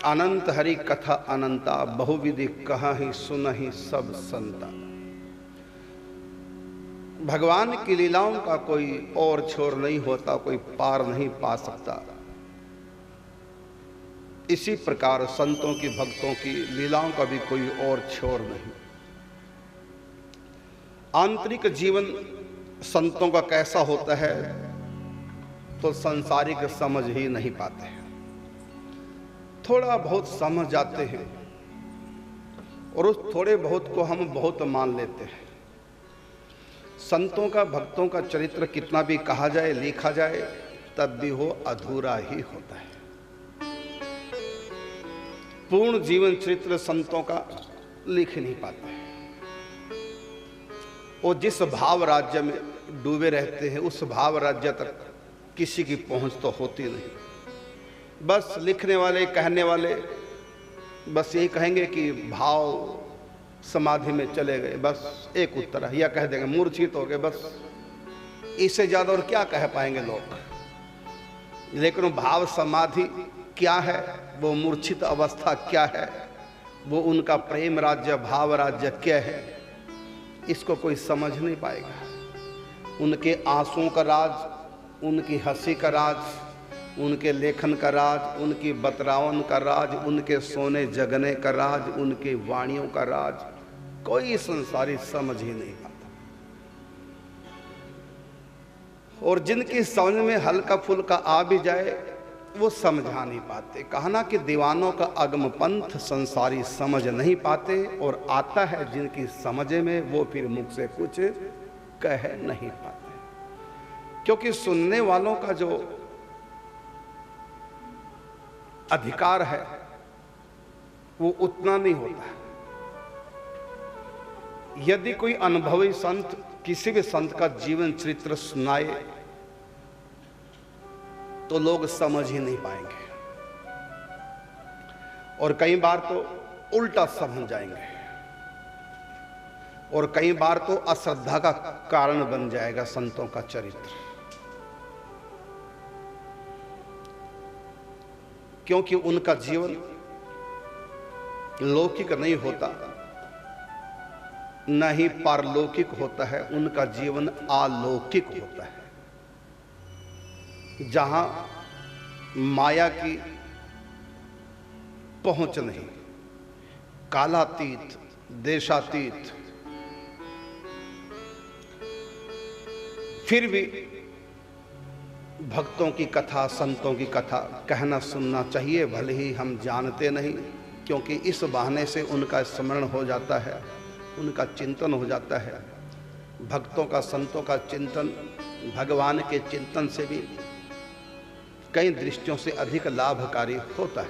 अनंत हरि कथा अनंता, बहुविधि कहाहि सुनहि सब संता। भगवान की लीलाओं का कोई और छोर नहीं होता, कोई पार नहीं पा सकता। इसी प्रकार संतों की, भक्तों की लीलाओं का भी कोई और छोर नहीं। आंतरिक जीवन संतों का कैसा होता है तो संसारिक समझ ही नहीं पाते हैं। थोड़ा बहुत समझ जाते हैं और उस थोड़े बहुत को हम बहुत मान लेते हैं। संतों का, भक्तों का चरित्र कितना भी कहा जाए, लिखा जाए, तब भी वो अधूरा ही होता है। पूर्ण जीवन चरित्र संतों का लिख नहीं पाते हैं। वो जिस भाव राज्य में डूबे रहते हैं, उस भाव राज्य तक किसी की पहुंच तो होती नहीं। बस लिखने वाले, कहने वाले बस यही कहेंगे कि भाव समाधि में चले गए, बस एक उत्तर है, या कह देंगे मूर्छित हो गए, बस इससे ज्यादा और क्या कह पाएंगे लोग। लेकिन भाव समाधि क्या है, वो मूर्छित अवस्था क्या है, वो उनका प्रेम राज्य, भाव राज्य क्या है, इसको कोई समझ नहीं पाएगा। उनके आंसुओं का राज, उनकी हंसी का राज, उनके लेखन का राज, उनकी बतरावन का राज, उनके सोने जगने का राज, उनकी वाणियों का राज कोई संसारी समझ ही नहीं पाता। और जिनकी समझ में हल्का फुल्का आ भी जाए वो समझा नहीं पाते। कहा ना कि दीवानों का अगम पंथ संसारी समझ नहीं पाते, और आता है जिनकी समझ में वो फिर मुख से कुछ कह नहीं पाते, क्योंकि सुनने वालों का जो अधिकार है वो उतना नहीं होता है। यदि कोई अनुभवी संत किसी भी संत का जीवन चरित्र सुनाए तो लोग समझ ही नहीं पाएंगे, और कई बार तो उल्टा समझ जाएंगे, और कई बार तो अश्रद्धा का कारण बन जाएगा संतों का चरित्र। क्योंकि उनका जीवन लौकिक नहीं होता, न ही पारलौकिक होता है, उनका जीवन अलौकिक होता है, जहां माया की पहुंच नहीं, कालातीत, देशातीत। फिर भी भक्तों की कथा, संतों की कथा कहना सुनना चाहिए, भले ही हम जानते नहीं, क्योंकि इस बहाने से उनका स्मरण हो जाता है, उनका चिंतन हो जाता है। भक्तों का, संतों का चिंतन भगवान के चिंतन से भी कई दृष्टियों से अधिक लाभकारी होता है।